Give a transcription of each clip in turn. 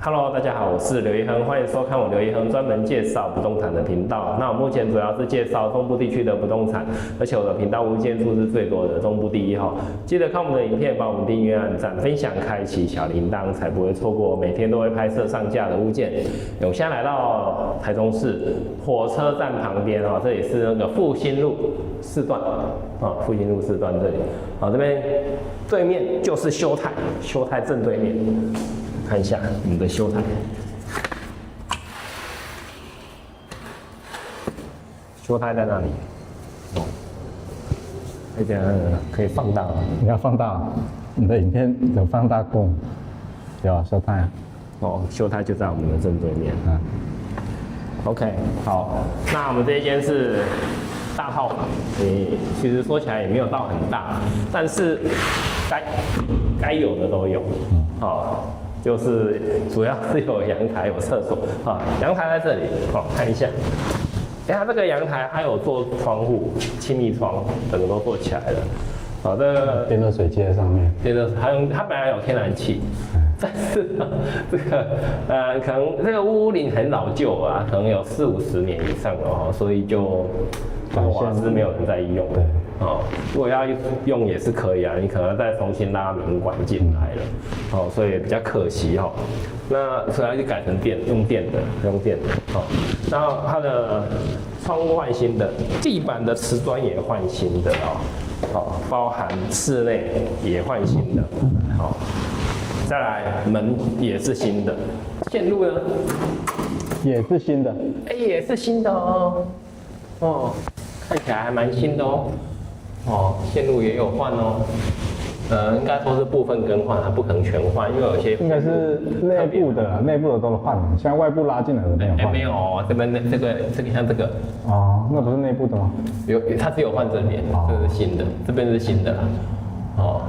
Hello， 大家好，我是刘一亨，欢迎收看我刘一亨专门介绍不动产的频道。那我目前主要是介绍中部地区的不动产，而且我的频道物件数是最多的，中部第一哈。记得看我们的影片，帮我们订阅、按赞、分享、开启小铃铛，才不会错过每天都会拍摄上架的物件。我现在来到台中市火车站旁边哈，这里是那个复兴路4段啊，复兴路4段这里。好，这边对面就是修泰，修泰正对面。看一下我们的修台，修台在哪里？哦，这边可以放大吗？你要放大，你的影片有放大过？有修台啊。哦，修台就在我们的正对面。OK， 好，那我们这一间是大套房，其实说起来也没有到很大，但是该有的都有。好。就是主要是有阳台、有厕所啊，阳台在这里，好看一下。它这个阳台还有做窗户、气密窗，整个都做起来了。好，这个电热水机在上面，它本来有天然气，但是这个可能这个屋龄很老旧啊，可能有40-50年以上了哈，所以就瓦斯没有人在用。对。哦，如果要用也是可以啊，你可能再重新拉明管进来了，哦，所以比较可惜哈。那所以要去改成用电的，哦。然后它的窗户换新的，地板的瓷砖也换新的哦，好，包含室内也换新的，好，再来门也是新的，线路呢也是新的，也是新的哦，哦，看起来还蛮新的哦。哦，线路也有换哦，应该说是部分更换，它不可能全换，因为有些应该是内部的都换了，现在外部拉进来的没有换。没有哦，这边这个像这个。哦，那不是内部的吗？它只有换这边，这是新的，这边是新的啦。哦，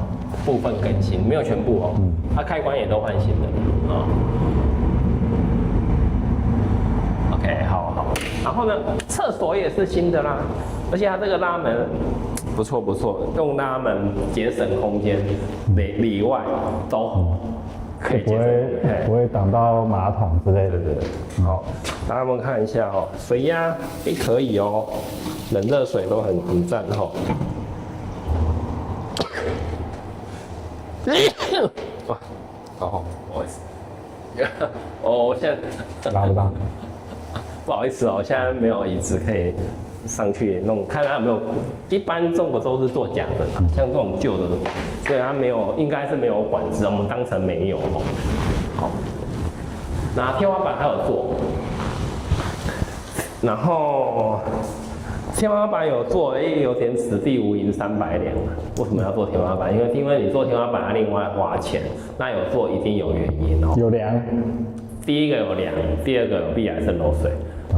部分更新，没有全部哦。它开关也都换新的。哦。OK， 好。然后呢，厕所也是新的啦，而且它这个拉门。不错，用拉门节省空间，里外都可以节省，不会挡到马桶之类的。好，大家们看一下哦，水压可以哦，冷热水都很赞哦。哇，好，不好意思，我现在拉不到，不好意思哦，我现在没有椅子可以。上去弄，看它有没有。一般中国都是做假的，像这种旧的，所以它没有，应该是没有管子，我们当成没有哦。好，那天花板还有做，然后天花板有做，有点此地无银300两。为什么要做天花板？因为你做天花板要另外花钱，那有做一定有原因哦。有梁，第一个有梁，第二个有避海渗漏水。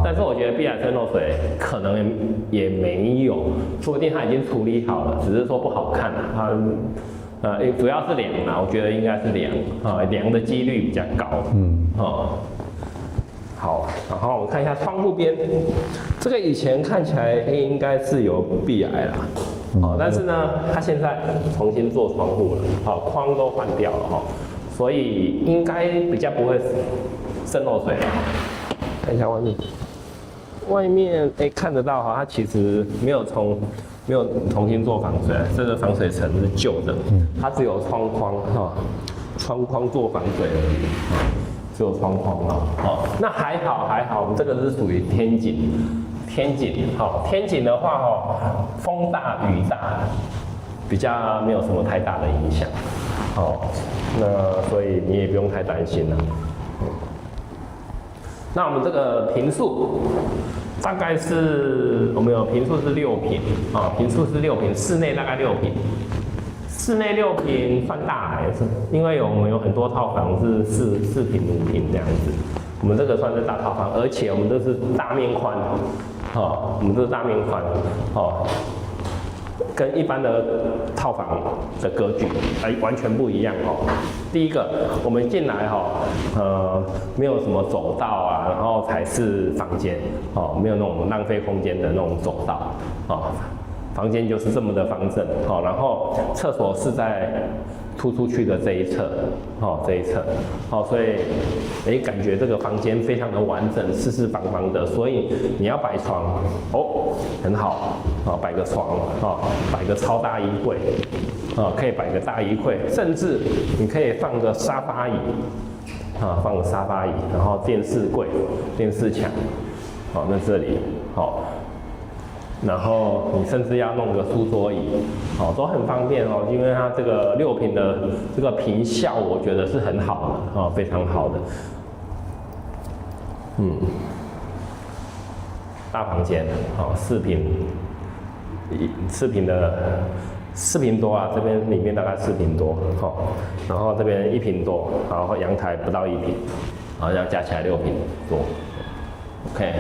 但是我觉得避海渗漏水可能也没有，说不定它已经处理好了，只是说不好看啊。它主要是梁啊，我觉得应该是梁啊，梁的几率比较高。好，然后我们看一下窗户边，这个以前看起来应该是有避癌啦，但是呢，它现在重新做窗户了，框都换掉了哈，所以应该比较不会渗漏水了。看一下外面看得到哈，它其实没有重新做防水，这个防水层是旧的，它只有窗框哈，窗框做防水而已，只有窗框哦，那还好，我们这个是属于天井，天井的话风大雨大，比较没有什么太大的影响，那所以你也不用太担心了。那我们这个坪数大概是，我们有坪数是6坪啊，坪数是6坪，室内大概6坪，室内6坪算大因为我们有很多套房是4坪5坪这样子，我们这个算是大套房，而且我们这是大面宽，我们这是大面宽，跟一般的套房的格局完全不一样哦。第一个，我们进来没有什么走道啊，然后才是房间没有那种浪费空间的那种走道房间就是这么的方正，好，然后厕所是在突出去的这一侧，这一侧，所以感觉这个房间非常的完整，四四方方的，所以你要摆床，很好，摆个床，摆个超大衣柜，可以摆个大衣柜，甚至你可以放个沙发椅，放个沙发椅，然后电视柜、电视墙，在这里，然后你甚至要弄个书桌椅，都很方便哦，因为它这个6坪的这个坪效，我觉得是很好的，非常好的。大房间，4坪4坪多啊，这边里面大概4坪多，然后这边1坪多，然后阳台不到1坪，然后要加起来6坪多。OK。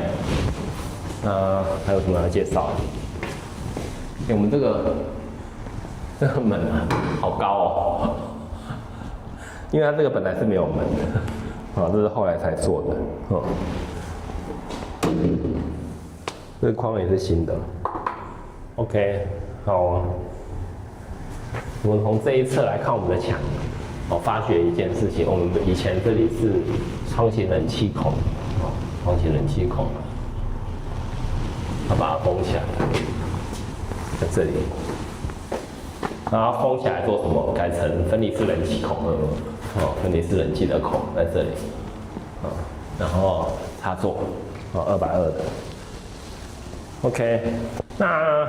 那还有什么要介绍？我们这个门啊，好高哦，因为它这个本来是没有门的，这是后来才做的，这个框也是新的。OK， 好，我们从这一侧来看我们的墙，发觉一件事情，我们以前这里是窗型冷气孔，窗型冷气孔。把它封起来，在这里，然后封起来做什么？改成分离式冷气孔2，分离式冷气的孔在这里，然后插座，220的。OK， 那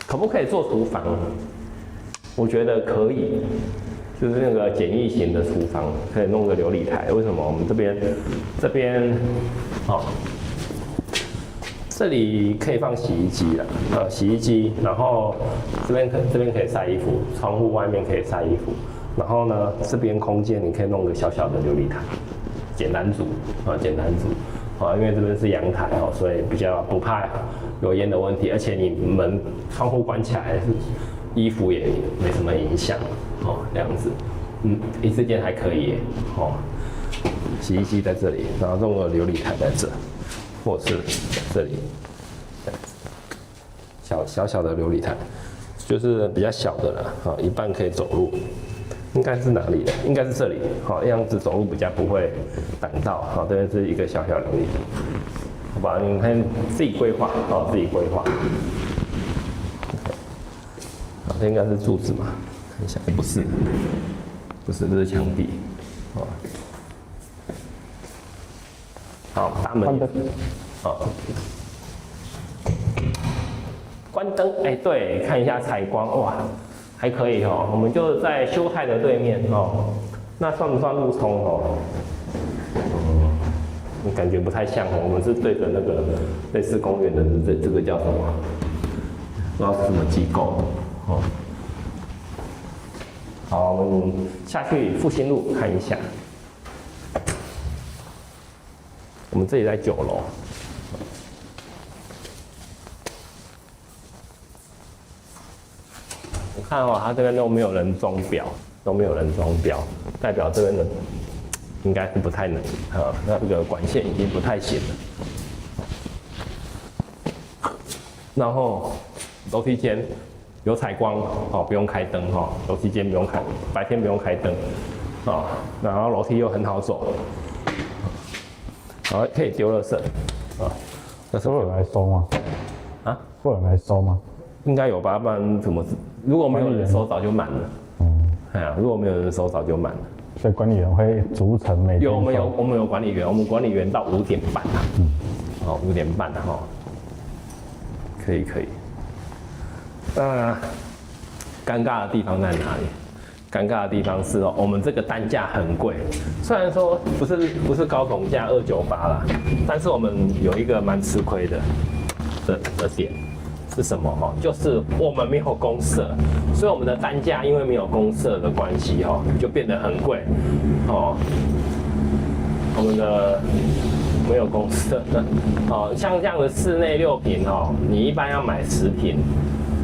可不可以做厨房？我觉得可以，就是那个简易型的厨房，可以弄个琉璃台。为什么？我们这边，这里可以放洗衣机了，洗衣机，然后这边可以晒衣服，窗户外面可以晒衣服，然后呢，这边空间你可以弄个小小的琉璃台，简单组，因为这边是阳台所以比较不怕有烟的问题，而且你窗户关起来，衣服也没什么影响，这样子，一次间还可以耶，洗衣机在这里，然后弄个琉璃台在这。或是这里，小的琉璃台，就是比较小的了，一半可以走路，应该是哪里的？应该是这里，样子走路比较不会挡到，这边是一个小琉璃台，好吧？你看自己规划，自己规划。这应该是柱子嘛？看一下，不是，这是墙壁，好，大门。关灯，对，看一下采光，哇，还可以我们就在修泰的对面那算不算路冲感觉不太像我们是对着那个类似公园的这个叫什么？不知道是什么机构好，我们下去复兴路看一下。我们这里在9楼。我看它这边都没有人装表，代表这边的应该是不太能那这个管线已经不太行了。然后楼梯间有采光不用开灯楼梯间不用开，白天不用开灯然后楼梯又很好走，好可以丢垃圾那会有人来收吗？会有人来收吗？应该有吧，不然怎么？如果没有人收，早就满了。如果没有人收，早就满了。所以管理员会逐层每天收。我们有管理员，我们管理员到5点半5点半可以。那尴尬的地方在哪里？尴尬的地方是我们这个单价很贵，虽然说不是高总价298啦，但是我们有一个蛮吃亏的点。是什么就是我们没有公设，所以我们的单价因为没有公设的关系就变得很贵我们的没有公设像这样的室内6坪你一般要买10坪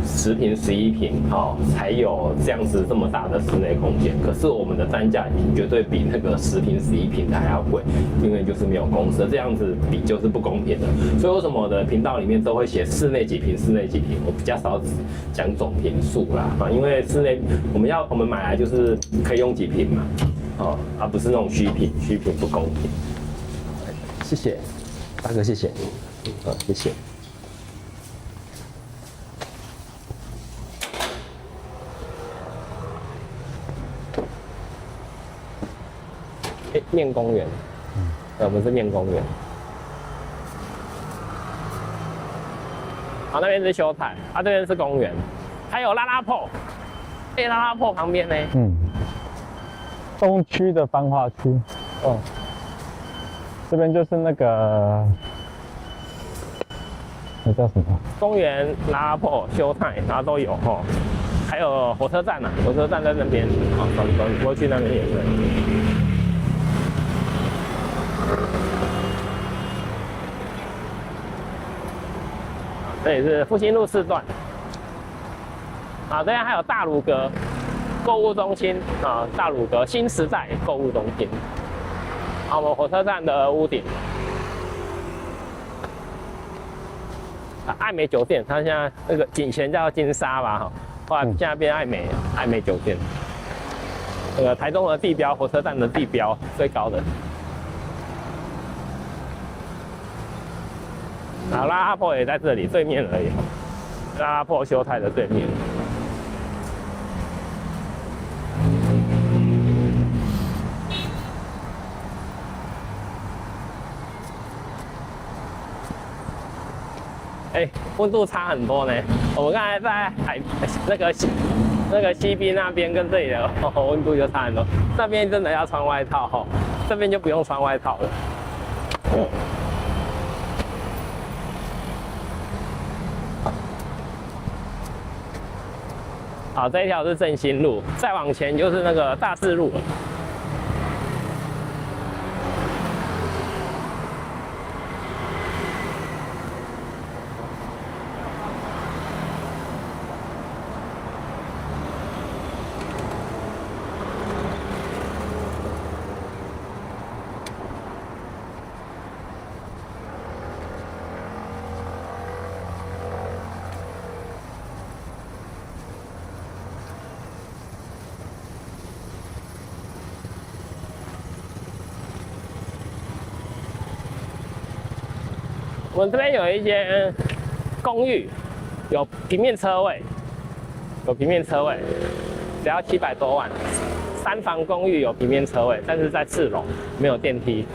10坪、11坪，才有这样子这么大的室内空间。可是我们的单价绝对比那个10坪、11坪的还要贵，因为就是没有公设，这样子比就是不公平的。所以为什么我的频道里面都会写室内几坪、室内几坪，我比较少讲总坪数啦，因为室内我们买来就是可以用几坪嘛，而不是那种虚坪不公平。谢谢，大哥，谢谢，谢谢。面公园，我们是面公园。好，那边是修泰，这边是公园，还有拉拉破，拉拉破旁边呢。东区的繁华区。这边就是那个，那叫什么？公园、拉拉破、修泰，然后都有还有火车站火车站在那边，走过去那边也可以。这里是复兴路4段，这边还有大鲁阁购物中心大鲁阁新时代购物中心，我们火车站的屋顶，爱美酒店，它现在那个以前叫金沙吧后来现在变爱美酒店，那个台中的地标，火车站的地标最高的。拉拉破也在这里对面而已，拉拉破修泰的对面。温度差很多呢。我们刚才在那个西滨那边跟这里的温度就差很多，那边真的要穿外套这边就不用穿外套了。好，这一条是正兴路，再往前就是那个大智路了。我们这边有一间公寓，有平面车位，只要700多万，3房公寓有平面车位，但是在4楼，没有电梯，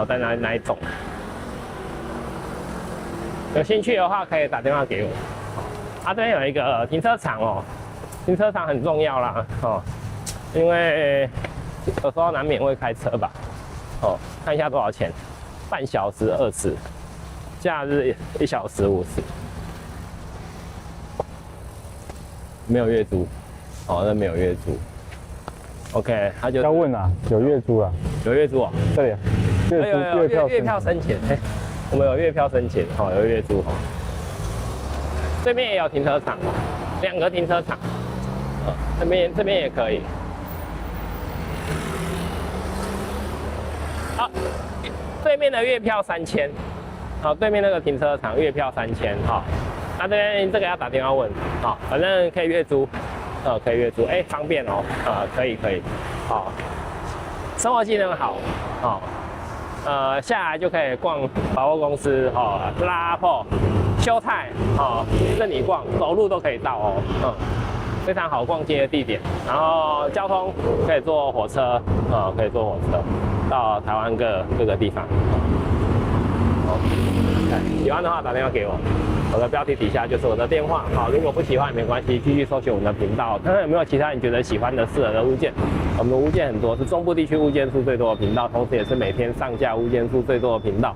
在哪里走？有兴趣的话可以打电话给我。这边有一个停车场停车场很重要啦因为有时候难免会开车吧，看一下多少钱，半小时20。假日1小时50，没有月租，那没有月租。OK， 他就要问有月租有月租这里月票申请，我们有月票申请，有月租对面也有停车场，2个停车场，这边也可以。对面的月票3000。对面那个停车场月票3000那这边这个要打电话问反正可以月租，可以月租，方便可以，生活机能好下来就可以逛百货公司拉破、修泰任你逛，走路都可以到非常好逛街的地点。然后交通可以坐火车到台湾各个地方。喜欢的话打电话给我，我的标题底下就是我的电话。如果不喜欢也没关系，继续搜寻我们的频道，看看有没有其他你觉得喜欢的适合的物件。我们的物件很多，是中部地区物件数最多的频道，同时也是每天上架物件数最多的频道。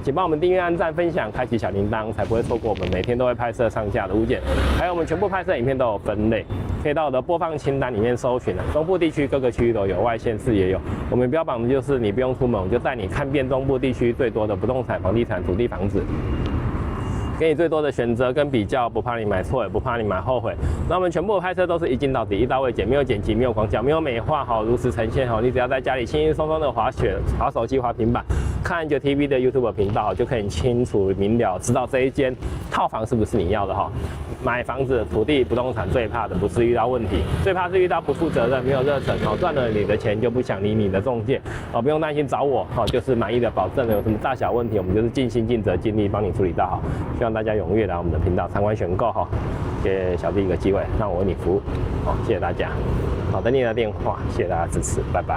请帮我们订阅、按赞、分享、开启小铃铛，才不会错过我们每天都会拍摄上架的物件。还有我们全部拍摄影片都有分类，可以到我的播放清单里面搜寻中部地区各个区域都有，外县市也有。我们标榜的就是你不用出门，我就带你看遍中部地区最多的不动产、房地产、土地、房子。给你最多的选择跟比较，不怕你买错，也不怕你买后悔。那我们全部的拍摄都是一镜到底，一刀未剪，没有剪辑，没有广角，没有美化，好，如实呈现。好，你只要在家里轻轻松松的滑手机、滑平板，看9TV 的 YouTube 频道，就可以清楚明了知道这一间套房是不是你要的哈。买房子、土地、不动产最怕的不是遇到问题，最怕是遇到不负责任、没有热忱，赚了你的钱就不想理你的中介，不用担心找我，就是满意的保证了，有什么大小问题，我们就是尽心尽责尽力帮你处理到好。希望大家踊跃来我们的频道参观选购哈，给小弟一个机会，让我为你服务，好，谢谢大家，好，等你的电话，谢谢大家支持，拜拜。